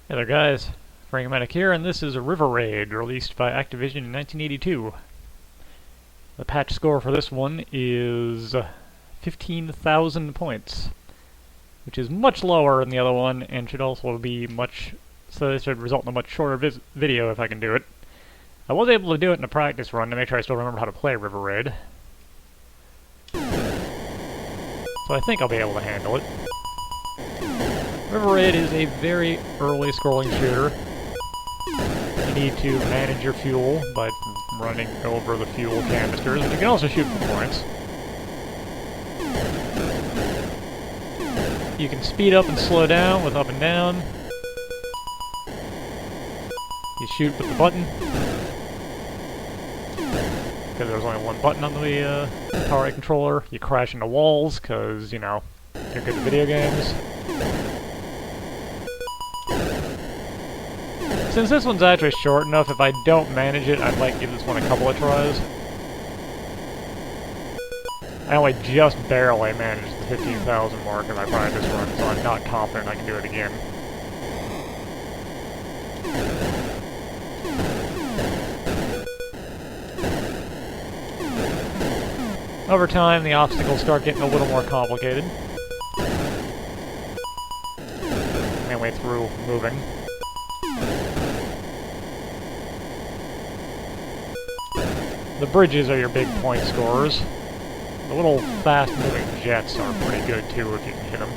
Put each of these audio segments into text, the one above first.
Hey there guys, Frankomatic here, and this is a River Raid released by Activision in 1982. The patch score for this one is 15,000 points, which is much lower than the other one, and should also be so this should result in a much shorter video if I can do it. I was able to do it in a practice run to make sure I still remember how to play River Raid, so I think I'll be able to handle it. River Raid is a very early scrolling shooter. You need to manage your fuel by running over the fuel canisters, and you can also shoot for points. You can speed up and slow down with up and down. You shoot with the button, because there's only one button on the Atari controller. You crash into walls, because, you know, you're good at video games. Since this one's actually short enough, if I don't manage it, I might give this one a couple of tries. I only just barely managed the 15,000 mark in my practice run, so I'm not confident I can do it again. Over time, the obstacles start getting a little more complicated. Mainly through moving. The bridges are your big point scorers. The little fast-moving jets are pretty good too if you can hit them.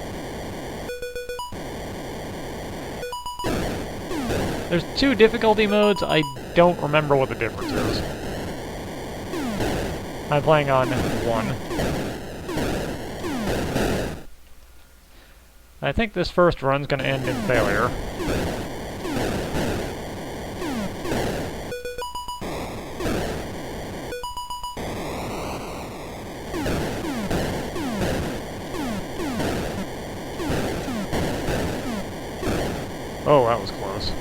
There's two difficulty modes. I don't remember what the difference is. I'm playing on one. I think this first run's gonna end in failure. Oh, that was close.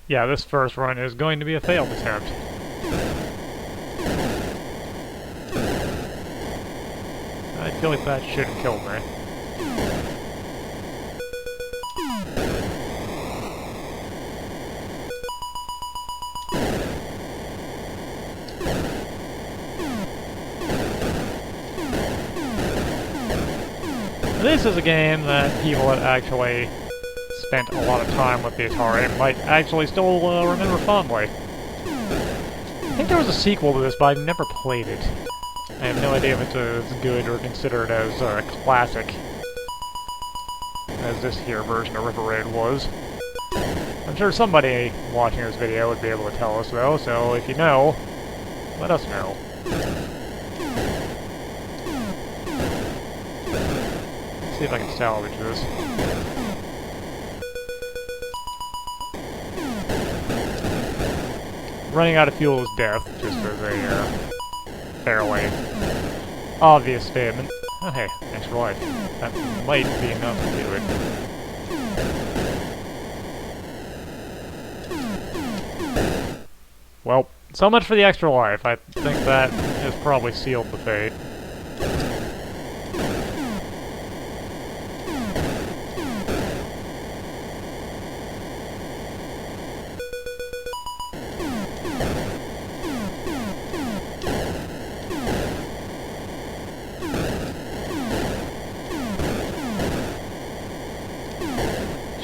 Yeah, this first run is going to be a failed attempt. I feel like that should have killed me. This is a game that people that actually spent a lot of time with the Atari might actually still remember fondly. I think there was a sequel to this, but I've never played it. I have no idea if it's as good or considered as a classic as this here version of River Raid was. I'm sure somebody watching this video would be able to tell us though, so if you know, let us know. See if I can salvage this. Running out of fuel is death, just as a fairly obvious statement. Oh hey, extra life. That might be enough to do it. Well, so much for the extra life. I think that has probably sealed the fate.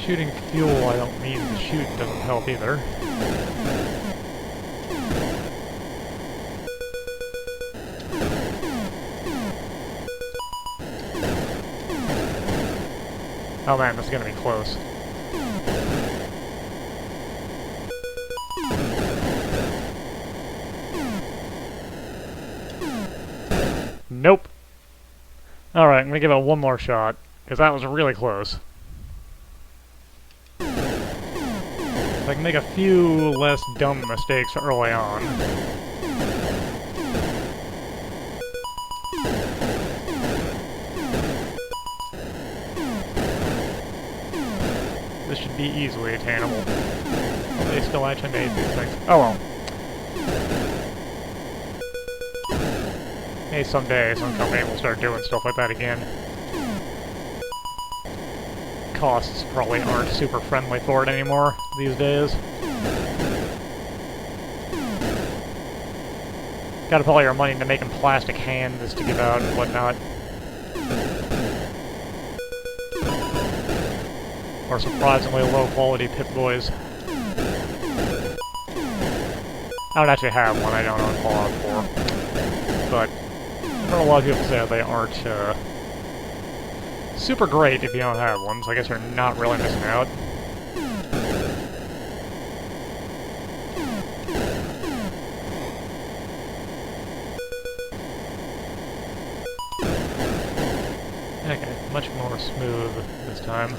Shooting fuel I don't mean to shoot doesn't help either. Oh man, this is gonna be close. Nope. Alright, I'm gonna give it one more shot, because that was really close. If I can make a few less dumb mistakes early on. This should be easily attainable. They still actually made these things. Oh well. Maybe someday some company will start doing stuff like that again. Costs probably aren't super friendly for it anymore these days. Gotta put all your money into making plastic hands to give out and whatnot. Or surprisingly low quality Pip-Boys. I don't actually have one, I don't own Fallout 4. But I've heard a lot of people say they aren't super great if you don't have one, so I guess you're not really missing out. Okay, much more smooth this time.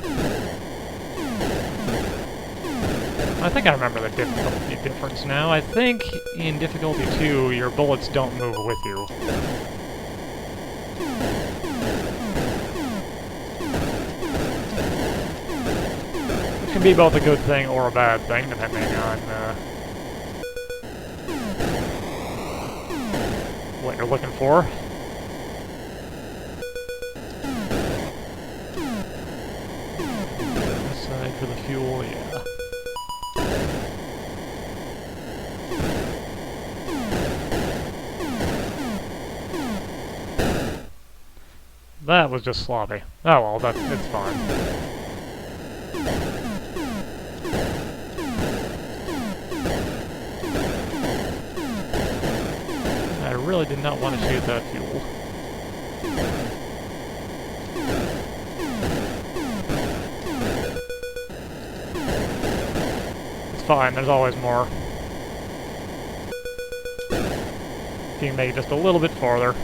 I think I remember the difficulty difference now. I think in difficulty 2, your bullets don't move with you. Which can be both a good thing or a bad thing, depending on what you're looking for. This side for the fuel, yeah. That was just sloppy. Oh well, it's fine. I really did not want to shoot that fuel. It's fine, there's always more. If you can make it just a little bit farther.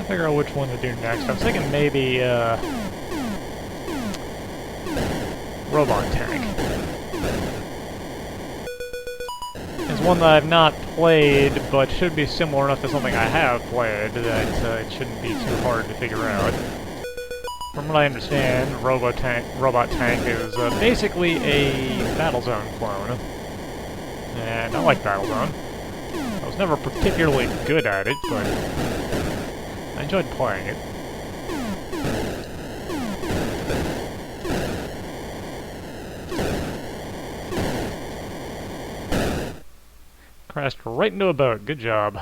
Figure out which one to do next. I was thinking maybe, Robot Tank. It's one that I've not played, but should be similar enough to something I have played that it shouldn't be too hard to figure out. From what I understand, Robot Tank is basically a Battlezone clone. And I like Battlezone. I was never particularly good at it, but I enjoyed playing it. Crashed right into a boat. Good job.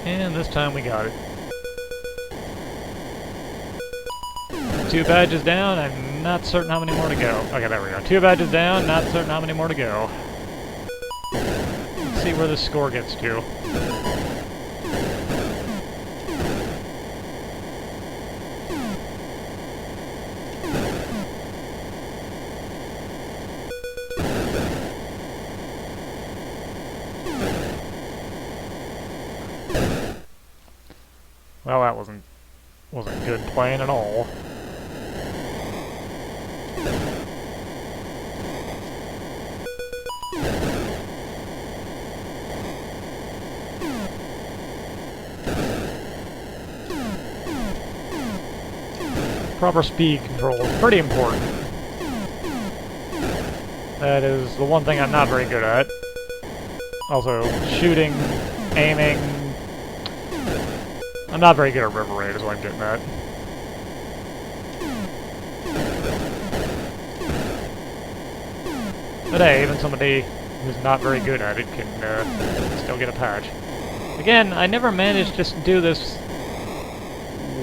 And this time we got it. 2 badges down, I'm not certain how many more to go. Okay, there we go. 2 badges down, not certain how many more to go. Let's see where this score gets to. Well, that wasn't good playing at all. Proper speed control is pretty important. That is the one thing I'm not very good at. Also, shooting, aiming. I'm not very good at River Raid is what I'm getting at. But hey, even somebody who's not very good at it can still get a patch. Again, I never managed to just do this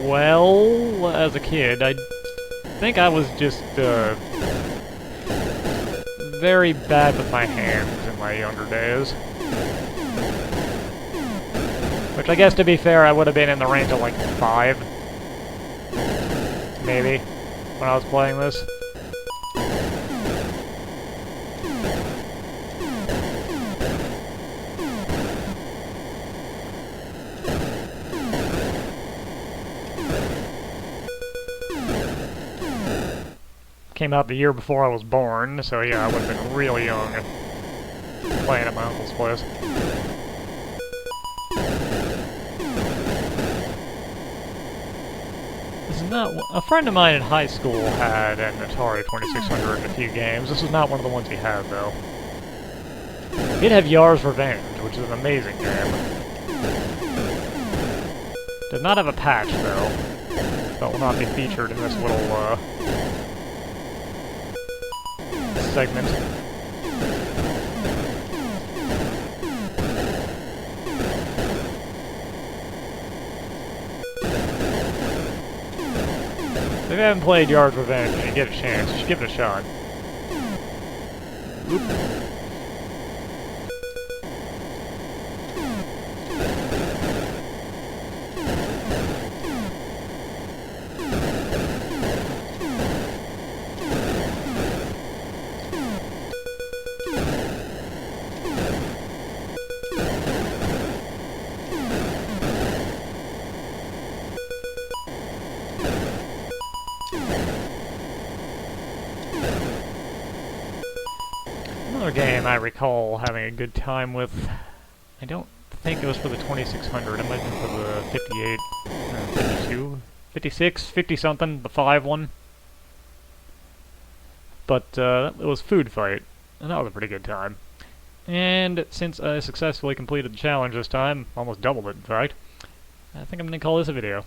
well as a kid. I think I was just very bad with my hands in my younger days. Which I guess, to be fair, I would have been in the range of like 5. Maybe, when I was playing this. Came out the year before I was born, so yeah, I would have been really young playing at my uncle's place. This is not... A friend of mine in high school had an Atari 2600 and a few games. This is not one of the ones he had, though. He did have Yar's Revenge, which is an amazing game. Does not have a patch, though. That will not be featured in this little, segment. If you haven't played Yar's Revenge and you get a chance, you should give it a shot. Oop. Another game I recall having a good time with, I don't think it was for the 2600, it might have been for the 58, 52, 56, 50-something, the 5 one. But it was Food Fight, and that was a pretty good time. And since I successfully completed the challenge this time, almost doubled it in fact, I think I'm going to call this a video.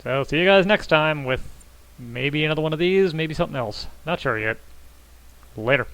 So see you guys next time with maybe another one of these, maybe something else. Not sure yet. Later.